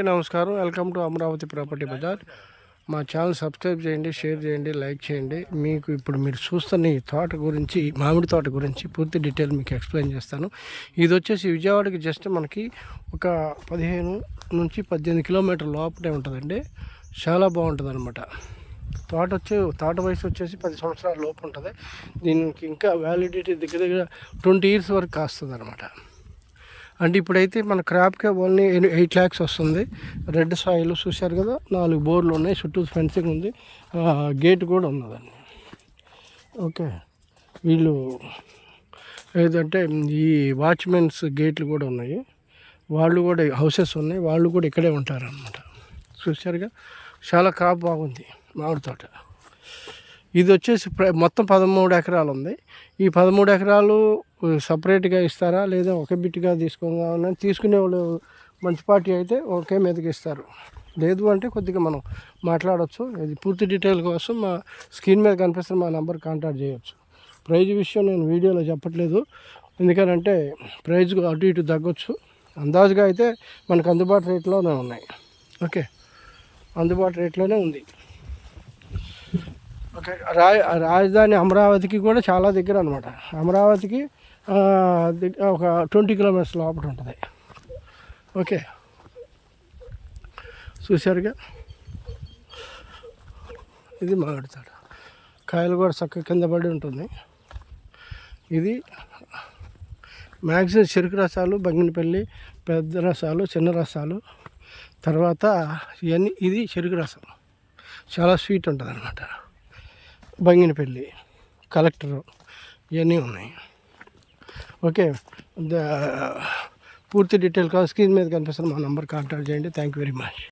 నమస్కారం. Welcome to Amaravati property bazaar. మా channel subscribe చేయండి, షేర్ చేయండి, లైక్ చేయండి. మీకు ఇప్పుడు మీరు చూస్తున్న ఈ తోట గురించి, మామిడి తోట గురించి పూర్తి డీటెయిల్ మీకు ఎక్స్ప్లెయిన్ చేస్తాను. ఇది వచ్చేసి విజయవాడకి జస్ట్ మనకి ఒక 15 నుంచి 18 కిలోమీటర్ల లోపలే ఉంటుందండి. చాలా బాగుంటుంది అనమాట. తోట వయసు వచ్చేసి 10 సంవత్సరాల లోపు ఉంటుంది. దీనికి ఇంకా వ్యాలిడిటీ దగ్గర 20 years వరకు కాస్తుంది అనమాట. అంటే ఇప్పుడైతే మన క్రాప్కే ఓన్లీ 8 lakhs వస్తుంది. రెడ్ సాయిల్ చూశారు కదా, 4 బోర్లు ఉన్నాయి, చుట్టూ ఫెన్సింగ్ ఉంది, గేట్ కూడా ఉన్నదండి. ఓకే, వీళ్ళు ఏదంటే ఈ వాచ్మెన్స్ గేట్లు కూడా ఉన్నాయి, వాళ్ళు కూడా హౌసెస్ ఉన్నాయి, వాళ్ళు కూడా ఇక్కడే ఉంటారనమాట. చూశారుగా, చాలా క్రాప్ బాగుంది మామిడి తోట. ఇది వచ్చేసి మొత్తం 13 ఎకరాలు ఉంది. ఈ 13 ఎకరాలు సపరేట్గా ఇస్తారా లేదా ఒకే బిట్గా తీసుకుందామని తీసుకునే వాళ్ళు మంచి పార్టీ అయితే ఒకే మీదకి ఇస్తారు. లేదు అంటే కొద్దిగా మనం మాట్లాడవచ్చు. ఇది పూర్తి డీటెయిల్ కోసం మా స్క్రీన్ మీద కనిపిస్తున్న మా నెంబర్ కాంటాక్ట్ చేయవచ్చు. ప్రైజ్ విషయం నేను వీడియోలో చెప్పట్లేదు, ఎందుకంటే ప్రైజ్ అటు ఇటు తగ్గొచ్చు. అందాజుగా అయితే మనకు అందుబాటు రేట్లోనే ఉన్నాయి. ఓకే, అందుబాటు రేట్లోనే ఉంది. ఓకే, రాజధాని అమరావతికి కూడా చాలా దగ్గర అనమాట. అమరావతికి ఒక 20 kilometers లోపల ఉంటుంది. ఓకే, చూశారుగా, ఇది మామిడి తోట. కాయలు కూడా చక్కగా కింద పడి ఉంటుంది. ఇది మ్యాక్సిమం చెరుకు రసాలు, బంగినపల్లి, పెద్ద రసాలు, చిన్న రసాలు, తర్వాత ఇవన్నీ. ఇది చెరుకు రసం చాలా స్వీట్ ఉంటుంది అనమాట. బంగినపల్లి, కలెక్టరు, ఇవన్నీ ఉన్నాయి. ఓకే, పూర్తి డీటెయిల్ కావాలి స్క్రీన్ మీద కనిపిస్తున్న మా నెంబర్ కాంటాక్ట్ చేయండి. Thank you very much.